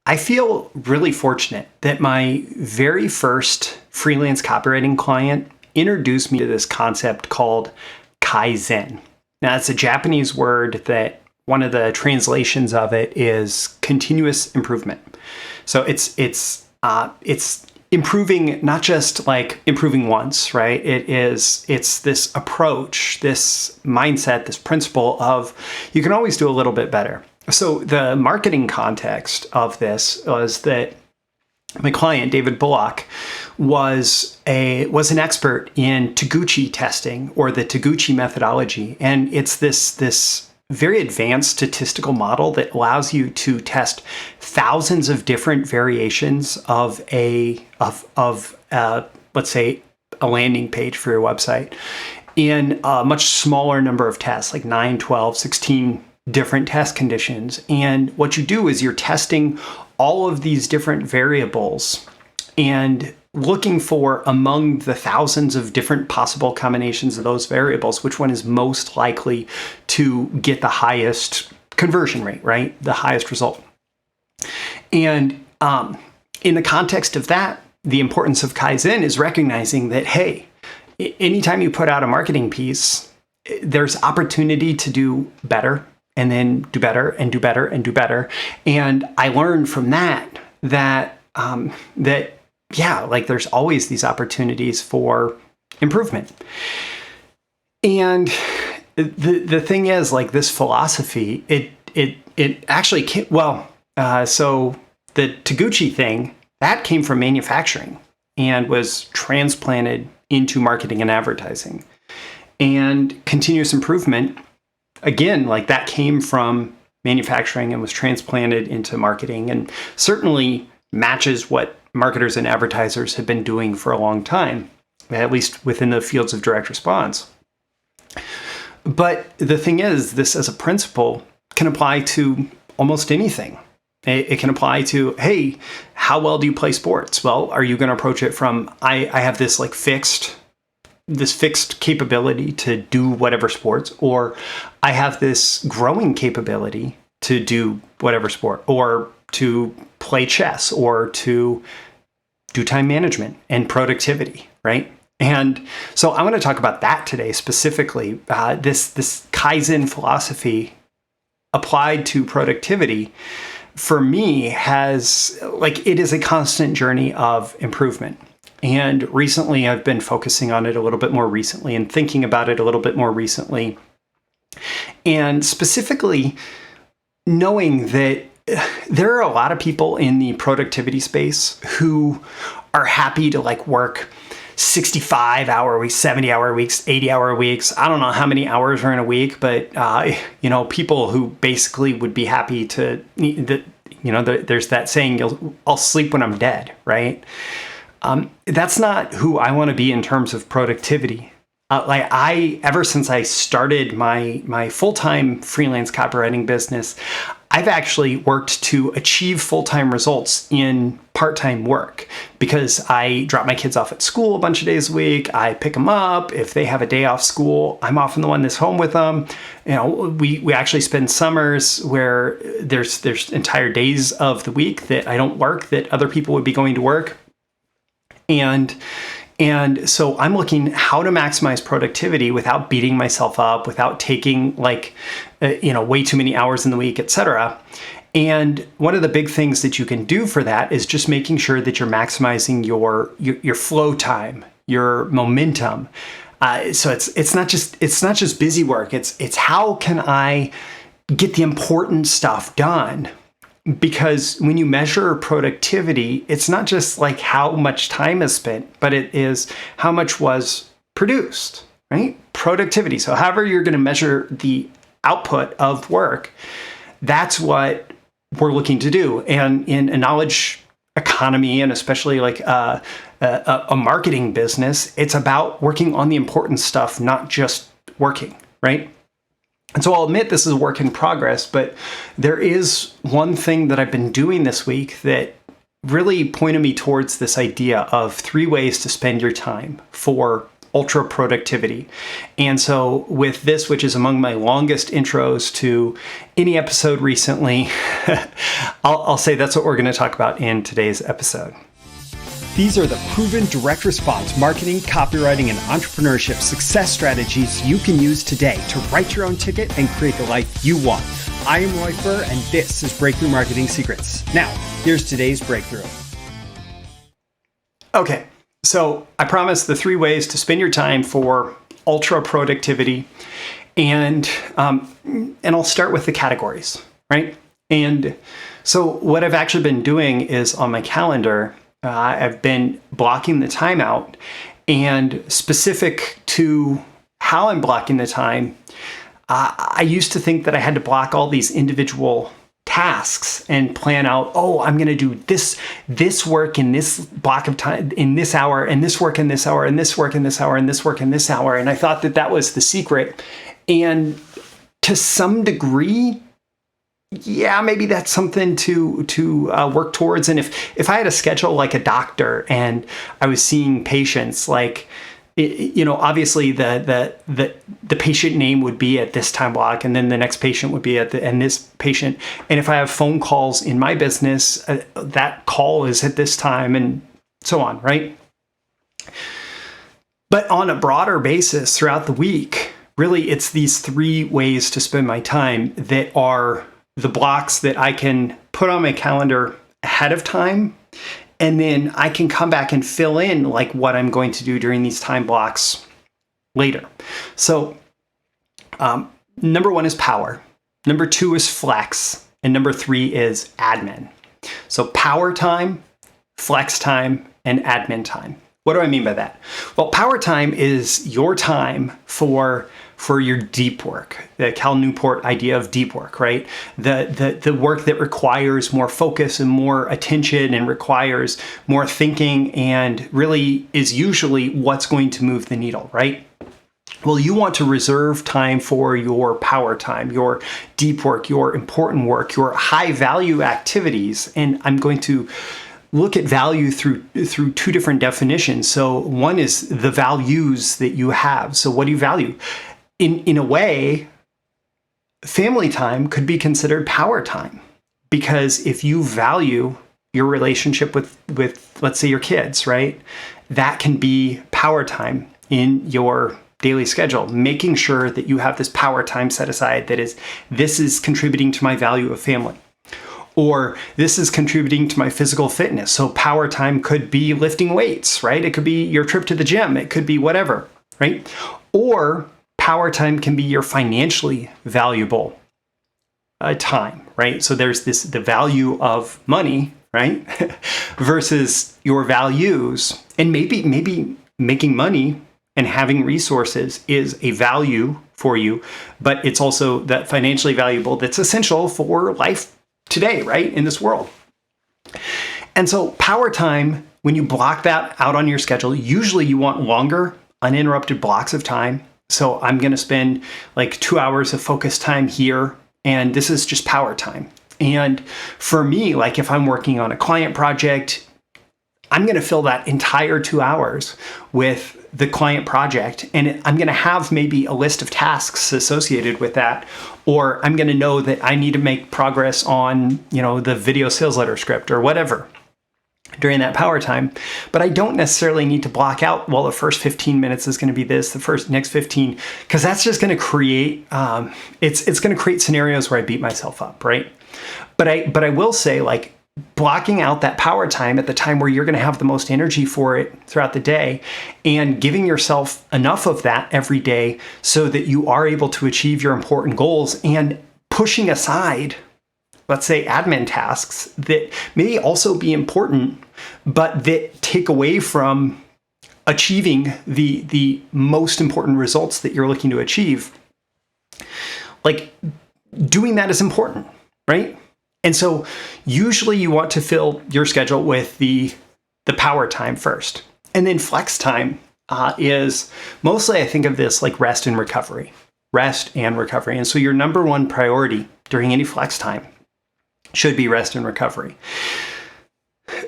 I feel really fortunate that my very first freelance copywriting client introduced me to this concept called Kaizen. Now, it's a Japanese word that one of the translations of it is continuous improvement. So it's improving, not just like improving once, right? It's this approach, this mindset, this principle of you can always do a little bit better. So the marketing context of this was that my client, David Bullock, was an expert in Taguchi testing, or the Taguchi methodology. And it's this very advanced statistical model that allows you to test thousands of different variations of let's say a landing page for your website in a much smaller number of tests, like 9, 12, 16 different test conditions. And what you do is you're testing all of these different variables and looking for, among the thousands of different possible combinations of those variables, which one is most likely to get the highest conversion rate, right? The highest result. And in the context of that, the importance of Kaizen is recognizing that, hey, anytime you put out a marketing piece, there's opportunity to do better, and then do better and do better and do better. And I learned from that there's always these opportunities for improvement. And the thing is, like, this philosophy, it actually came, so the Taguchi thing, that came from manufacturing and was transplanted into marketing and advertising. And continuous improvement, again, like, that came from manufacturing and was transplanted into marketing, and certainly matches what marketers and advertisers have been doing for a long time, at least within the fields of direct response. But the thing is, this as a principle can apply to almost anything. It can apply to, hey, how well do you play sports? Well, are you going to approach it from, I have this like fixed capability to do whatever sports, or I have this growing capability to do whatever sport, or to play chess, or to do time management and productivity, right? And so I want to talk about that today specifically. This Kaizen philosophy applied to productivity, for me, it is a constant journey of improvement. And recently, I've been focusing on it a little bit more recently and thinking about it a little bit more recently. And specifically, knowing that there are a lot of people in the productivity space who are happy to work 65-hour weeks, 70-hour weeks, 80-hour weeks. I don't know how many hours are in a week, but people who basically would be happy to, there's that saying, I'll sleep when I'm dead, right? That's not who I want to be in terms of productivity. Ever since I started my full-time freelance copywriting business, I've actually worked to achieve full-time results in part-time work, because I drop my kids off at school a bunch of days a week. I pick them up. If they have a day off school, I'm often the one that's home with them. We actually spend summers where there's entire days of the week that I don't work, that other people would be going to work. And so I'm looking how to maximize productivity without beating myself up, without taking way too many hours in the week, etc. And one of the big things that you can do for that is just making sure that you're maximizing your flow time, your momentum. So it's not just busy work. It's how can I get the important stuff done? Because when you measure productivity, it's not just how much time is spent, but it is how much was produced, right? Productivity. So however you're going to measure the output of work, that's what we're looking to do. And in a knowledge economy, and especially a marketing business, it's about working on the important stuff, not just working, right? And so I'll admit this is a work in progress, but there is one thing that I've been doing this week that really pointed me towards this idea of 3 ways to spend your time for ultra productivity. And so with this, which is among my longest intros to any episode recently, I'll say that's what we're going to talk about in today's episode. These are the proven direct response marketing, copywriting, and entrepreneurship success strategies you can use today to write your own ticket and create the life you want. I am Roy Furr, and this is Breakthrough Marketing Secrets. Now, here's today's breakthrough. Okay, so I promised the 3 ways to spend your time for ultra productivity, and I'll start with the categories, right? And so what I've actually been doing is on my calendar, I've been blocking the time out, and specific to how I'm blocking the time, I used to think that I had to block all these individual tasks and plan out, I'm going to do this work in this block of time, in this hour, and this work in this hour, and this work in this hour, and this work in this hour. And I thought that that was the secret. And to some degree, yeah, maybe that's something to work towards. And if I had a schedule like a doctor and I was seeing patients, like, obviously the patient name would be at this time block, and then the next patient would be and this patient. And if I have phone calls in my business, that call is at this time, and so on, right? But on a broader basis throughout the week, really, it's these 3 ways to spend my time that are the blocks that I can put on my calendar ahead of time, and then I can come back and fill in like what I'm going to do during these time blocks later. So number 1 is power. Number 2 is flex. And number 3 is admin. So power time, flex time, and admin time. What do I mean by that? Well, power time is your time for your deep work, the Cal Newport idea of deep work, right? The work that requires more focus and more attention and requires more thinking and really is usually what's going to move the needle, right? Well, you want to reserve time for your power time, your deep work, your important work, your high value activities. And I'm going to look at value through 2 different definitions. So one is the values that you have. So what do you value? In a way, family time could be considered power time, because if you value your relationship with let's say your kids, right? That can be power time in your daily schedule, making sure that you have this power time set aside this is contributing to my value of family. Or this is contributing to my physical fitness. So power time could be lifting weights, right? It could be your trip to the gym. It could be whatever, right? Or power time can be your financially valuable time, right? So there's the value of money, right? versus your values. And maybe making money and having resources is a value for you, but it's also that financially valuable that's essential for life today, right? In this world. And so power time, when you block that out on your schedule, usually you want longer, uninterrupted blocks of time. So I'm going to spend like 2 hours of focus time here, and this is just power time. And for me, like if I'm working on a client project, I'm going to fill that entire 2 hours with the client project, and I'm going to have maybe a list of tasks associated with that, or I'm going to know that I need to make progress on, the video sales letter script or whatever during that power time. But I don't necessarily need to block out, the first 15 minutes is going to be this, the next 15, because that's just going to create, it's going to create scenarios where I beat myself up, right? But I will say, like, blocking out that power time at the time where you're going to have the most energy for it throughout the day, and giving yourself enough of that every day so that you are able to achieve your important goals, and pushing aside, let's say, admin tasks that may also be important, but that take away from achieving the most important results that you're looking to achieve. Like, doing that is important, right? And so usually you want to fill your schedule with the power time first. And then flex time is mostly, I think of this like rest and recovery. And so your number 1 priority during any flex time should be rest and recovery.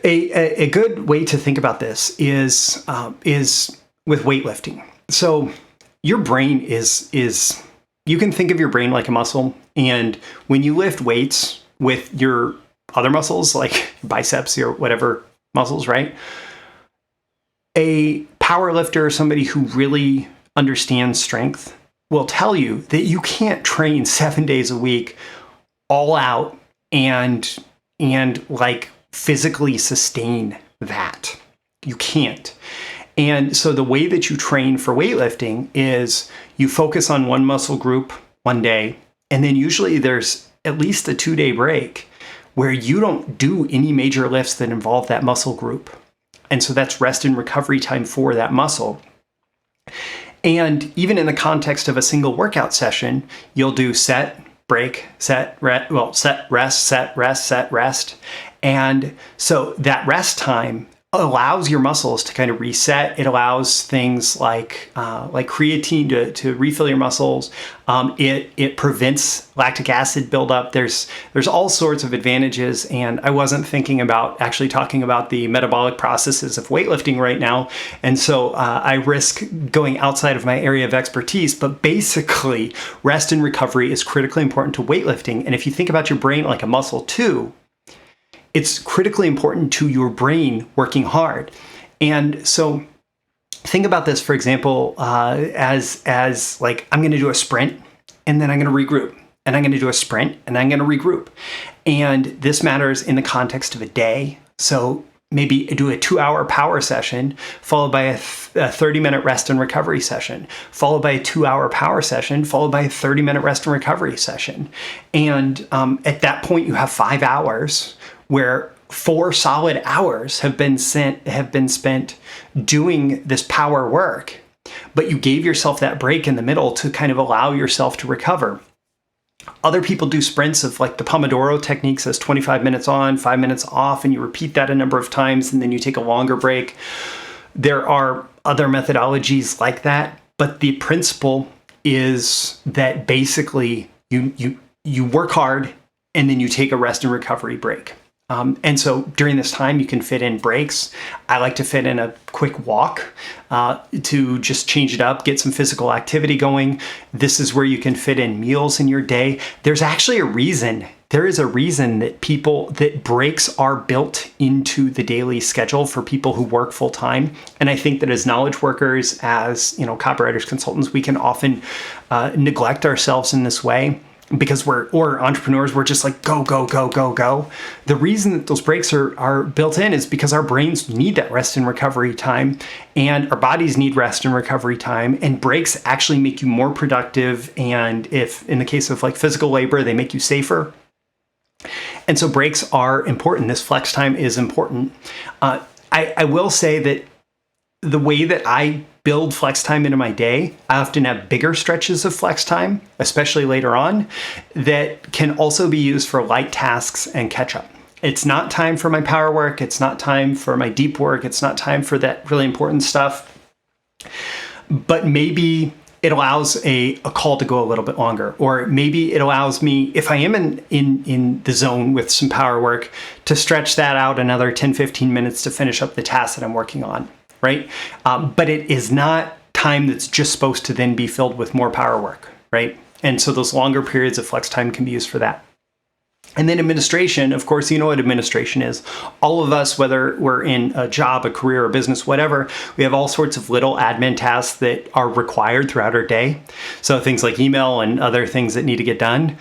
A good way to think about this is with weightlifting. So your brain is you can think of your brain like a muscle, and when you lift weights with your other muscles like biceps or whatever muscles, right? A power lifter, somebody who really understands strength, will tell you that you can't train 7 days a week all out and like physically sustain that. You can't. And so the way that you train for weightlifting is you focus on one muscle group one day, and then usually there's at least a 2-day break where you don't do any major lifts that involve that muscle group. And so that's rest and recovery time for that muscle. And even in the context of a single workout session, you'll do set, break, set, set, rest, set, rest. And so that rest time allows your muscles to kind of reset. It allows things like creatine to refill your muscles. It prevents lactic acid buildup. There's all sorts of advantages, and I wasn't thinking about actually talking about the metabolic processes of weightlifting right now, and so I risk going outside of my area of expertise. But basically, rest and recovery is critically important to weightlifting, and if you think about your brain like a muscle too, it's critically important to your brain working hard. And so think about this, for example, as like, I'm going to do a sprint and then I'm going to regroup, and I'm going to do a sprint and I'm going to regroup. And this matters in the context of a day. So maybe do a 2-hour power session followed by a 30-minute rest and recovery session, followed by a 2-hour power session, followed by a 30-minute rest and recovery session. And at that point, you have 5 hours where 4 solid hours have been spent doing this power work, but you gave yourself that break in the middle to kind of allow yourself to recover. Other people do sprints of like the Pomodoro technique, says 25 minutes on, 5 minutes off, and you repeat that a number of times, and then you take a longer break. There are other methodologies like that, but the principle is that basically you work hard and then you take a rest and recovery break. And so during this time, you can fit in breaks. I like to fit in a quick walk to just change it up, get some physical activity going. This is where you can fit in meals in your day. There's actually a reason. There is a reason that breaks are built into the daily schedule for people who work full time. And I think that as knowledge workers, as copywriters, consultants, we can often neglect ourselves in this way. Because or entrepreneurs, we're just like, go, go, go, go, go. The reason that those breaks are built in is because our brains need that rest and recovery time, and our bodies need rest and recovery time, and breaks actually make you more productive. And if in the case of like physical labor, they make you safer. And so breaks are important. This flex time is important. I will say that the way that I build flex time into my day, I often have bigger stretches of flex time, especially later on, that can also be used for light tasks and catch up. It's not time for my power work. It's not time for my deep work. It's not time for that really important stuff. But maybe it allows a call to go a little bit longer, or maybe it allows me, if I am in the zone with some power work, to stretch that out another 10, 15 minutes to finish up the task that I'm working on. Right? But it is not time that's just supposed to then be filled with more power work, right? And so those longer periods of flex time can be used for that. And then administration, of course, you know what administration is. All of us, whether we're in a job, a career, a business, whatever, we have all sorts of little admin tasks that are required throughout our day. So things like email and other things that need to get done,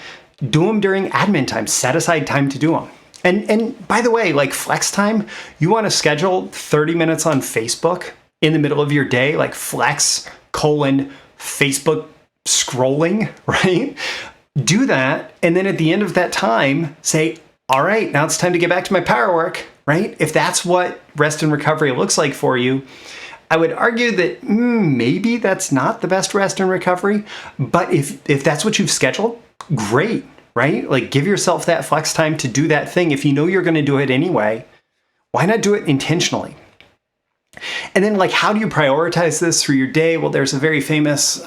do them during admin time. Set aside time to do them. And by the way, like flex time, you want to schedule 30 minutes on Facebook in the middle of your day, like flex : Facebook scrolling, right? Do that. And then at the end of that time, say, all right, now it's time to get back to my power work, right? If that's what rest and recovery looks like for you, I would argue that maybe that's not the best rest and recovery. But if that's what you've scheduled, great. Right? Like give yourself that flex time to do that thing. If you know you're going to do it anyway, why not do it intentionally? And then like, how do you prioritize this through your day? Well, there's a very famous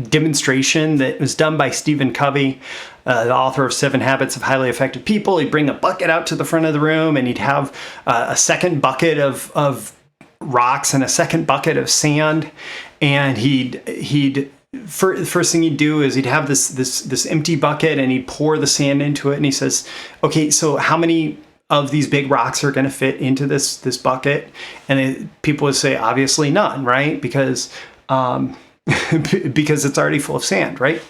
demonstration that was done by Stephen Covey, the author of 7 Habits of Highly Effective People. He'd bring a bucket out to the front of the room, and he'd have a second bucket of rocks and a second bucket of sand. And he'd first thing he'd do is he'd have this empty bucket and he'd pour the sand into it. And he says, okay, so how many of these big rocks are going to fit into this bucket? And people would say, obviously none, right? Because because it's already full of sand, right?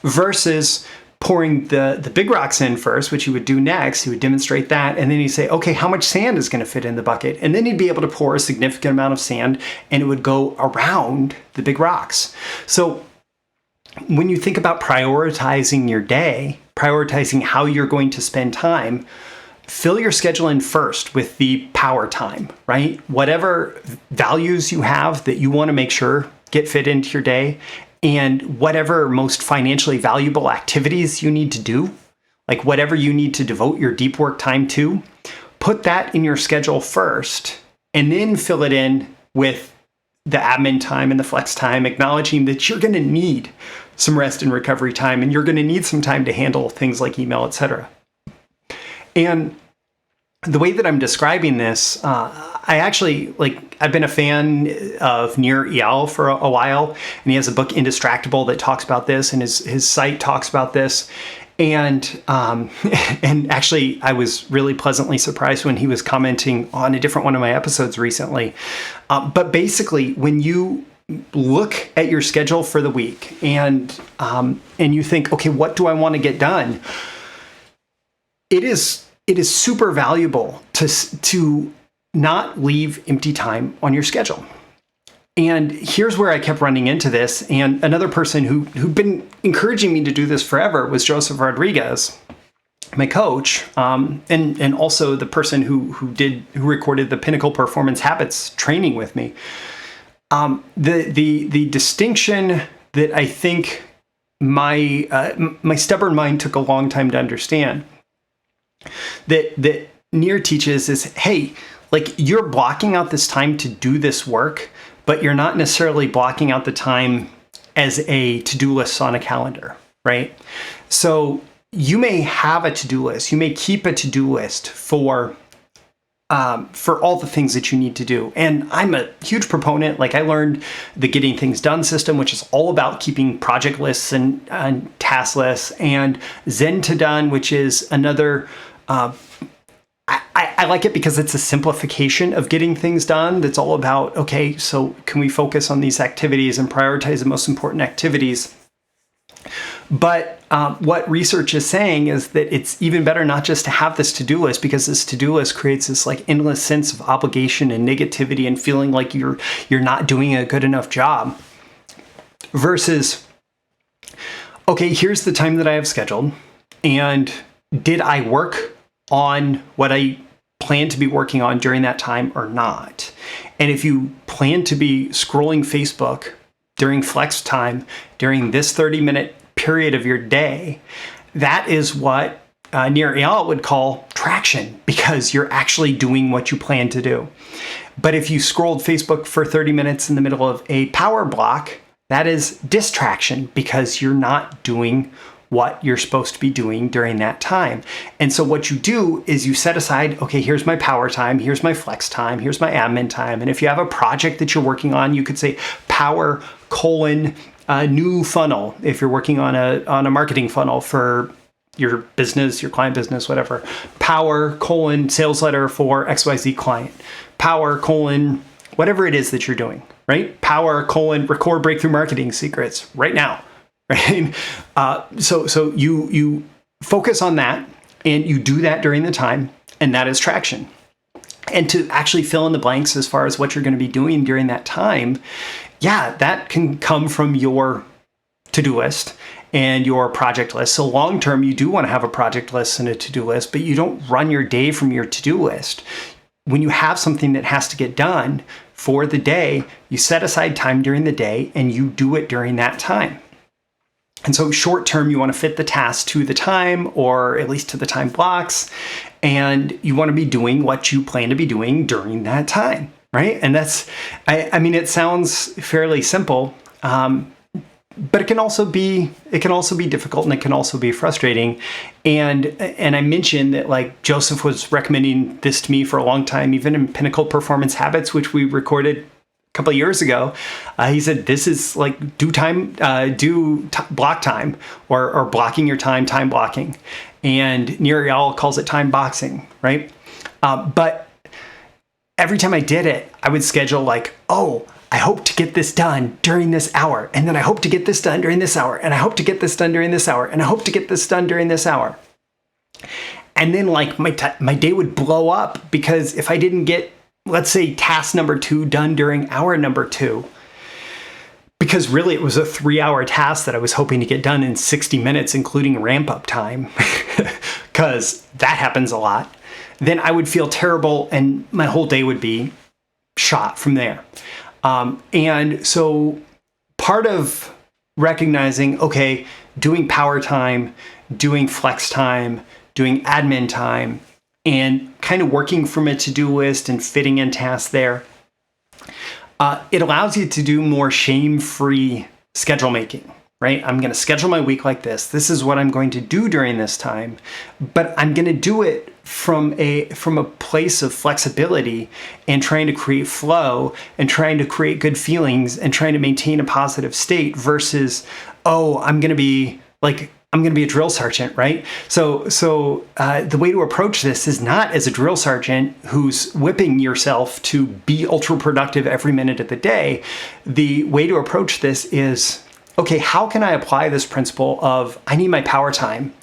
Versus pouring the big rocks in first, which he would do next. He would demonstrate that. And then he'd say, okay, how much sand is going to fit in the bucket? And then he'd be able to pour a significant amount of sand and it would go around the big rocks. So when you think about prioritizing your day, prioritizing how you're going to spend time, fill your schedule in first with the power time, right? Whatever values you have that you want to make sure get fit into your day, and whatever most financially valuable activities you need to do, like whatever you need to devote your deep work time to, put that in your schedule first, and then fill it in with the admin time and the flex time, acknowledging that you're going to need some rest and recovery time, and you're going to need some time to handle things like email, etc. And the way that I'm describing this, I've been a fan of Nir Eyal for a while, and he has a book, Indistractable, that talks about this, and his site talks about this. And actually, I was really pleasantly surprised when he was commenting on a different one of my episodes recently. But basically, when you look at your schedule for the week and you think, okay, what do I want to get done? It is super valuable to not leave empty time on your schedule. And here's where I kept running into this. And another person who'd been encouraging me to do this forever was Joseph Rodriguez, my coach, and also the person who recorded the Pinnacle Performance Habits training with me. The distinction that I think my stubborn mind took a long time to understand that Nir teaches is, hey, like you're blocking out this time to do this work, but you're not necessarily blocking out the time as a to-do list on a calendar, right? So you may have a to-do list. You may keep a to-do list for all the things that you need to do. And I'm a huge proponent. Like I learned the Getting Things Done system, which is all about keeping project lists and task lists, and Zen to Done, which is another. I like it because it's a simplification of getting things done. That's all about, okay, so can we focus on these activities and prioritize the most important activities? But what research is saying is that it's even better not just to have this to-do list, because this to-do list creates this like endless sense of obligation and negativity and feeling like you're not doing a good enough job. Versus, okay, here's the time that I have scheduled, and did I work on what I plan to be working on during that time or not? And if you plan to be scrolling Facebook during flex time, during this 30-minute period of your day, that is what Nir Eyal would call traction, because you're actually doing what you plan to do. But if you scrolled Facebook for 30 minutes in the middle of a power block, that is distraction, because you're not doing what you're supposed to be doing during that time. And so what you do is you set aside, okay, here's my power time, here's my flex time, here's my admin time. And if you have a project that you're working on, you could say power : new funnel. If you're working on a marketing funnel for your business, your client business, whatever, power : sales letter for XYZ client, power : whatever it is that you're doing, right? Power : record breakthrough marketing secrets right now. Right? So you focus on that, and you do that during the time, and that is traction. And to actually fill in the blanks as far as what you're going to be doing during that time, yeah, that can come from your to-do list and your project list. So long term, you do want to have a project list and a to-do list, but you don't run your day from your to-do list. When you have something that has to get done for the day, you set aside time during the day and you do it during that time. And so short term, you want to fit the task to the time, or at least to the time blocks, and you want to be doing what you plan to be doing during that time, right? And that's, I mean, it sounds fairly simple, but it can also be difficult, and it can also be frustrating. And I mentioned that like Joseph was recommending this to me for a long time, even in Pinnacle Performance Habits, which we recorded couple of years ago. He said, this is like block time or blocking your time blocking. And Nirial calls it time boxing, right? But every time I did it, I would schedule like, oh, I hope to get this done during this hour. And then I hope to get this done during this hour. And I hope to get this done during this hour. And I hope to get this done during this hour. And then like my day would blow up because if I didn't get, let's say, task number 2 done during hour number 2, because really it was a 3-hour task that I was hoping to get done in 60 minutes, including ramp up time, because that happens a lot, then I would feel terrible and my whole day would be shot from there. And so part of recognizing, okay, doing power time, doing flex time, doing admin time, and kind of working from a to-do list and fitting in tasks there, it allows you to do more shame-free schedule making, right? I'm going to schedule my week like this. This is what I'm going to do during this time, but I'm going to do it from a place of flexibility and trying to create flow and trying to create good feelings and trying to maintain a positive state versus, oh, I'm going to be a drill sergeant, right? So the way to approach this is not as a drill sergeant who's whipping yourself to be ultra productive every minute of the day. The way to approach this is, okay, how can I apply this principle of I need my power time?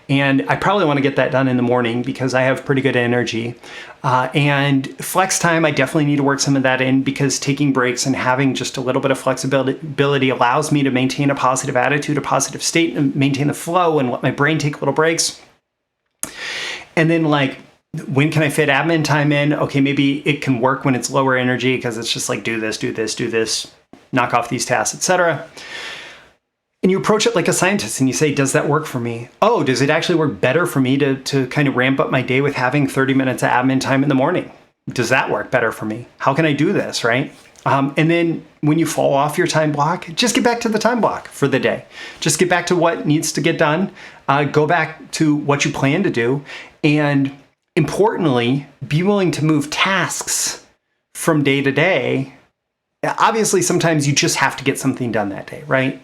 And I probably want to get that done in the morning because I have pretty good energy. And flex time, I definitely need to work some of that in because taking breaks and having just a little bit of flexibility allows me to maintain a positive attitude, a positive state, and maintain the flow and let my brain take little breaks. And then like, when can I fit admin time in? Okay, maybe it can work when it's lower energy because it's just like do this, knock off these tasks, etc. And you approach it like a scientist and you say, does that work for me? Oh, does it actually work better for me to kind of ramp up my day with having 30 minutes of admin time in the morning? Does that work better for me? How can I do this, right? And then when you fall off your time block, just get back to the time block for the day. Just get back to what needs to get done. Go back to what you plan to do. And importantly, be willing to move tasks from day to day. Obviously, sometimes you just have to get something done that day, right?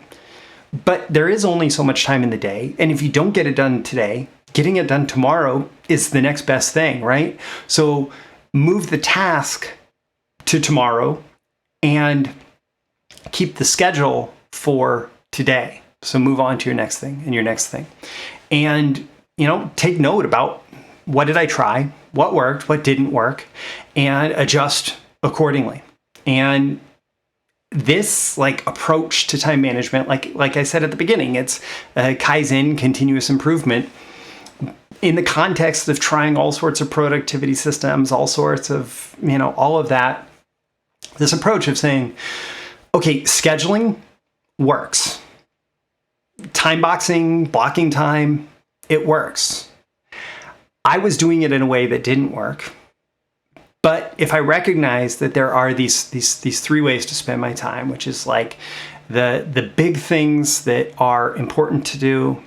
But there is only so much time in the day. And if you don't get it done today, getting it done tomorrow is the next best thing, right? So move the task to tomorrow and keep the schedule for today. So move on to your next thing and your next thing. And, take note about what did I try, what worked, what didn't work, and adjust accordingly. And this approach to time management, like I said at the beginning, it's Kaizen, continuous improvement, in the context of trying all sorts of productivity systems, all sorts of, all of that. This approach of saying, okay, scheduling works. Time boxing, blocking time, it works. I was doing it in a way that didn't work. But if I recognize that there are these 3 ways to spend my time, which is like the big things that are important to do,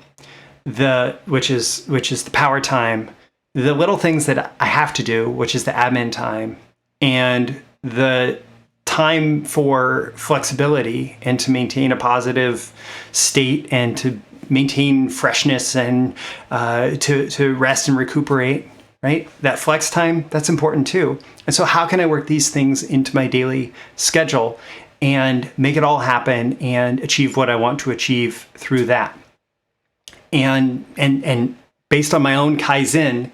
which is the power time, the little things that I have to do, which is the admin time, and the time for flexibility and to maintain a positive state and to maintain freshness and to rest and recuperate. Right? That flex time, that's important too. And so how can I work these things into my daily schedule and make it all happen and achieve what I want to achieve through that? And based on my own Kaizen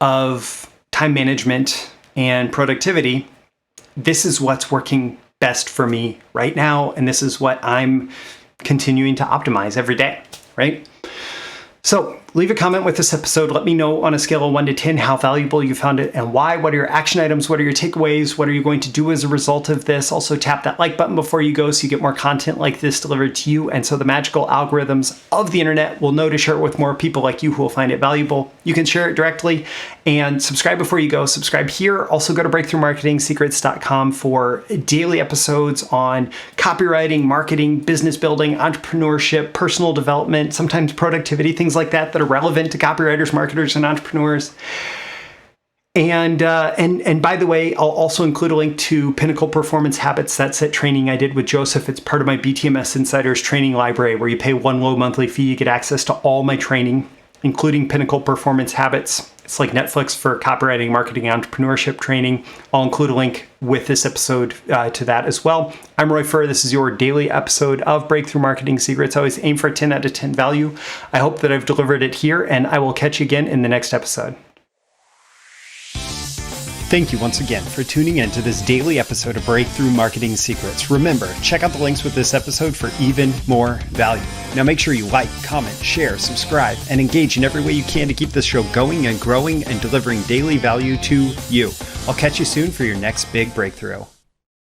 of time management and productivity, this is what's working best for me right now. And this is what I'm continuing to optimize every day, right? So leave a comment with this episode. Let me know on a scale of 1 to 10 how valuable you found it and why. What are your action items? What are your takeaways? What are you going to do as a result of this? Also tap that like button before you go so you get more content like this delivered to you. And so the magical algorithms of the internet will know to share it with more people like you who will find it valuable. You can share it directly and subscribe before you go. Subscribe here. Also go to breakthroughmarketingsecrets.com for daily episodes on copywriting, marketing, business building, entrepreneurship, personal development, sometimes productivity, things like that are relevant to copywriters, marketers, and entrepreneurs. And by the way, I'll also include a link to Pinnacle Performance Habits. That's that training I did with Joseph. It's part of my BTMS Insiders training library where you pay one low monthly fee. You get access to all my training, including Pinnacle Performance Habits. It's like Netflix for copywriting, marketing, entrepreneurship training. I'll include a link with this episode to that as well. I'm Roy Furr. This is your daily episode of Breakthrough Marketing Secrets. I always aim for a 10 out of 10 value. I hope that I've delivered it here, and I will catch you again in the next episode. Thank you once again for tuning in to this daily episode of Breakthrough Marketing Secrets. Remember, check out the links with this episode for even more value. Now make sure you like, comment, share, subscribe, and engage in every way you can to keep this show going and growing and delivering daily value to you. I'll catch you soon for your next big breakthrough.